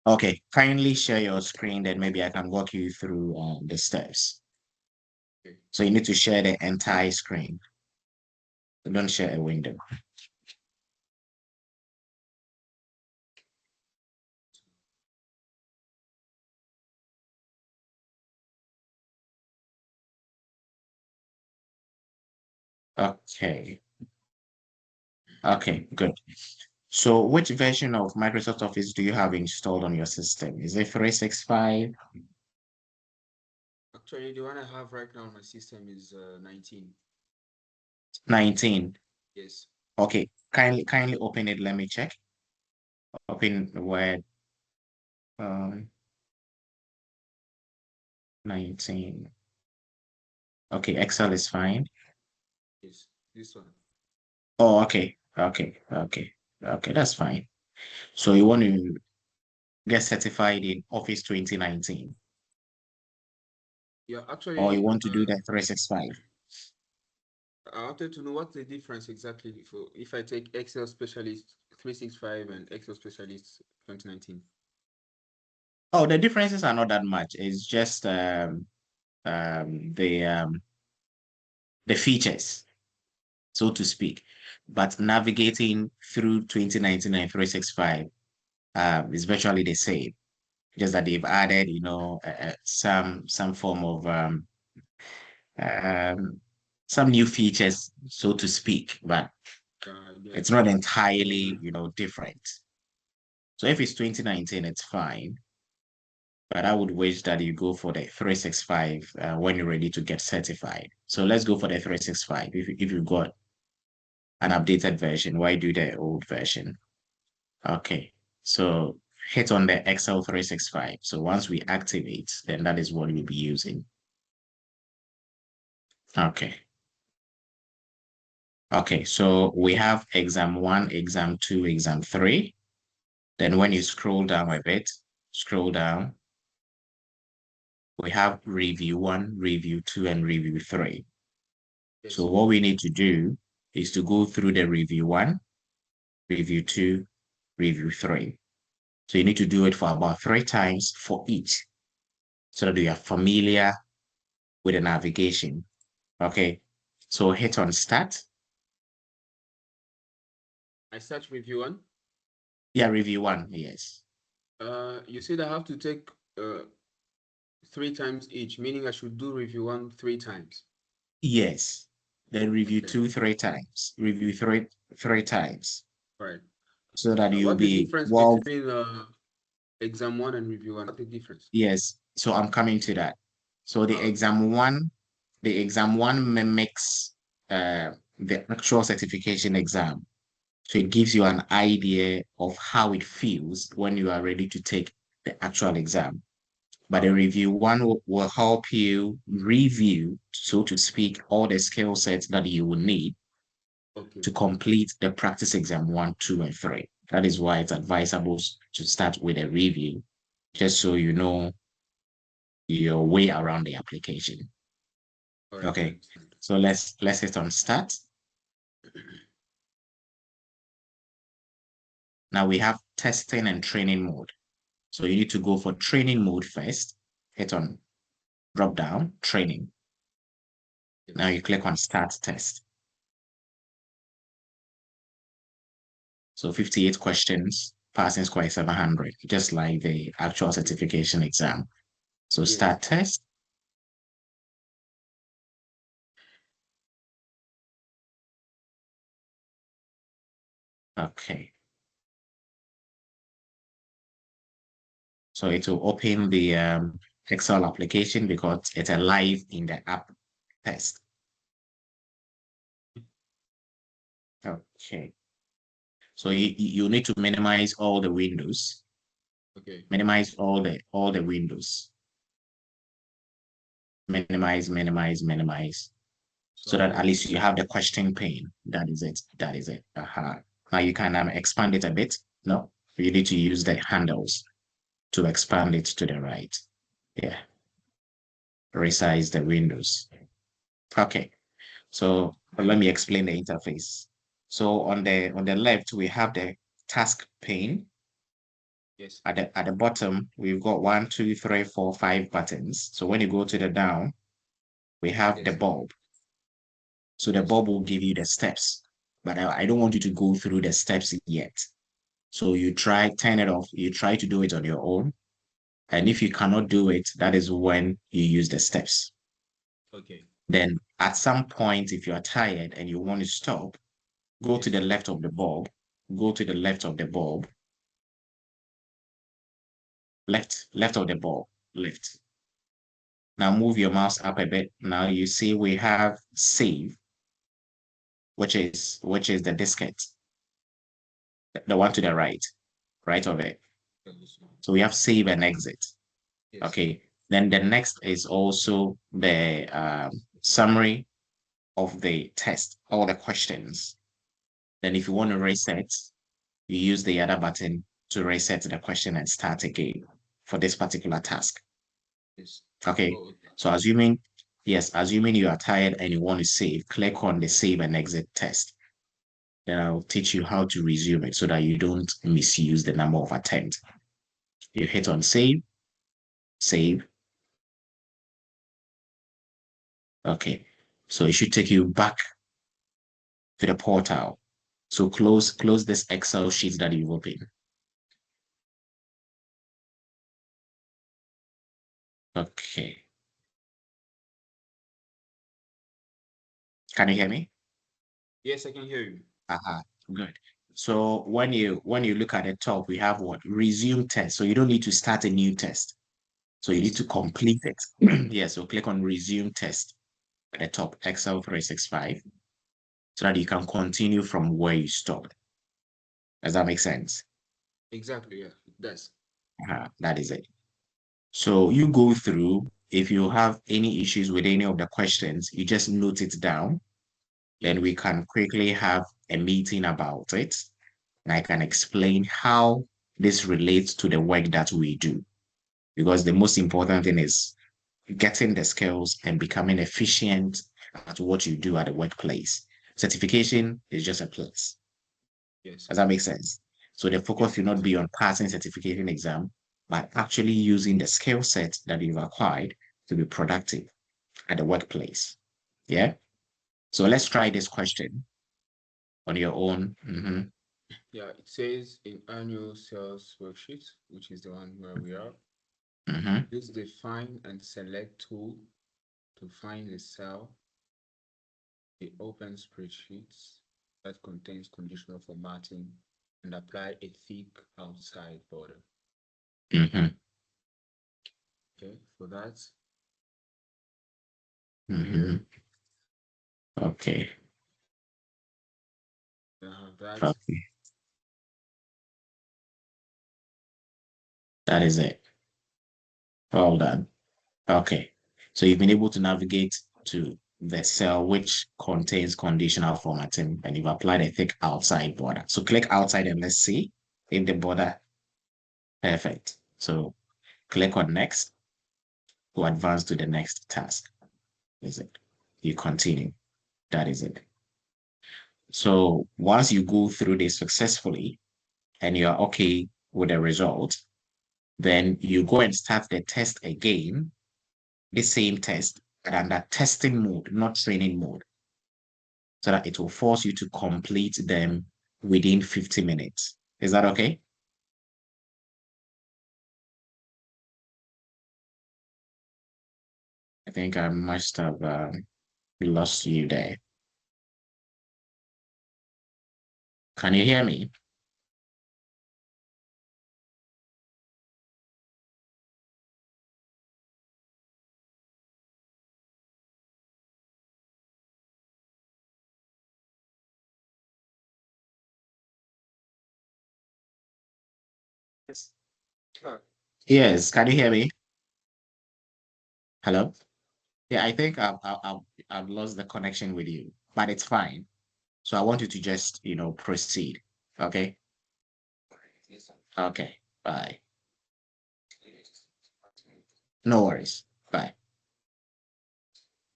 Okay, kindly share your screen, then maybe I can walk you through the steps. Okay. So you need to share the entire screen. Don't share a window. Okay. Okay, good. So which version of Microsoft Office do you have installed on your system? Is it 365? Actually, the one I have right now on my system is 19. 19? Yes. Okay, kindly open it. Let me check. Open Word 19. Okay, Excel is fine. Yes. This one. Oh, okay, that's fine. So you want to get certified in Office 2019, Yeah, or you actually, want to do that 365? I wanted to know what's the difference exactly for if I take Excel Specialist 365 and Excel Specialist 2019. Oh, the differences are not that much. It's just um, the um, the features, so to speak. But navigating through 2019 and 365 is virtually the same. Just that they've added, some form of um, some new features, so to speak. But I it's get. not entirely, different. So if it's 2019, it's fine. But I would wish that you go for the 365 when you're ready to get certified. So let's go for the 365. If you've got an updated version, why do the old version? Okay. So hit on the Excel 365. So once we activate, then that is what we'll be using. Okay. Okay. So we have exam one, exam two, exam three. Then when you Yes. scroll down a bit, scroll down, we have review one, review two, and review three. So Yes. what we need to do is to go through the review one, review two, review three. So you need to do it for about 3 times for each so that you are familiar with the navigation. Okay. So hit on start. I start review one. Yeah, review one. Yes. You said I have to take 3 times each, meaning I should do review one 3 times. Yes. Then review Okay. two 3 times. Review three times. Right. So that you'll What's the be difference well. between exam one and review one? What's the difference? Yes. So I'm coming to that. So the Okay. exam one mimics the actual certification exam. So it gives you an idea of how it feels when you are ready to take the actual exam. But the Okay. review one will help you review, so to speak, all the skill sets that you will need Okay. to complete the practice exam one, two, and three. That is why it's advisable to start with a review, just so you know your way around the application. All right. I Okay. understand. So let's hit on start. Now we have testing and training mode. So you need to go for training mode first. Hit on drop down training. Now Yes. you click on start test. So 58 questions, passing score is 700, just like the actual certification exam. So Yes. start test. Okay. So it will open the Excel application because it's a live in the app test. Okay. So you need to minimize all the windows. Okay. Minimize all the windows. Minimize, so that at So least you have the question pane. That is it. That is it. Now you can expand it a bit. No, you need to use the handles to expand it to the right. Yeah, resize the windows. Okay, so let me explain the interface. So on the left, we have the task pane. Yes. At the bottom, we've got 1, 2, 3, 4, 5 buttons. So when you go to the down, we have the Yes. bulb. So the Yes. bulb will give you the steps, but I don't want you to go through the steps yet. So you turn it off. You try to do it on your own. And if you cannot do it, that is when you use the steps. Okay. Then at some point, if you are tired and you want to stop, go to Yes. the left of the bulb, go to the left of the bulb, left of the bulb, left. Now move your mouse up a bit. Now you see we have save, which is the diskette, the one to the right of it. So we have save and exit. Yes. Okay. Then the next is also the summary of the test, all the questions. Then if you want to reset, you use the other button to reset the question and start again for this particular task. Yes. Okay. Oh, So assuming you are tired and you want to save, click on the save and exit test. Then I'll teach you how to resume it so that you don't misuse the number of attempts. You hit on save, save. Okay. So it should take you back to the portal. So close this Excel sheet that you've opened. Okay. Can you hear me? yes, I can hear you. Good. So when you look at the top, we have what? Resume test. So you don't need to start a new test. So you need Yes. to complete it. Yeah, so click on resume test at the top, Excel 365, so that you can continue from where you stopped. Does that make sense? Exactly. Yeah, it does. That is it. So you go through, if you have any issues with any of the questions, you just note it down. Then we Yes. can quickly have a meeting about it. And I can explain how this relates to the work that we do. Because the most important thing is getting the skills and becoming efficient at what you do at the workplace. Certification is just a plus. Yes. Does that make sense? So the focus Yes. will not be on passing certification exam, but actually using the skill set that you've acquired to be productive at the workplace. Yeah. So let's try this question on your own. Yeah, it says in annual sales worksheet, which is the one where we are. Mm-hmm. Use the find and select tool to find the cell. The open spreadsheets that contains conditional formatting and apply a thick outside border. Mm-hmm. Okay, for that, Mm-hmm. here, Okay. I have that. Okay. That is it. Well done. Okay. So you've been able to navigate to the cell which contains conditional formatting and you've applied a thick outside border. So click outside and let's see if the border, perfect. So click on next to advance to the next task. Is it? You continue. That is it. So once you go through this successfully and you're okay with the result, then you go and start the test again, the same test, but under testing mode, not training mode, so that it will force you to complete them within 50 minutes. Is that okay? I think I must have lost you there. Can you hear me? Yes. Yes, can you hear me? Hello? Yeah, I think I've lost the connection with you, but it's fine. So I want you to just, proceed. Okay? Okay. Bye. No worries.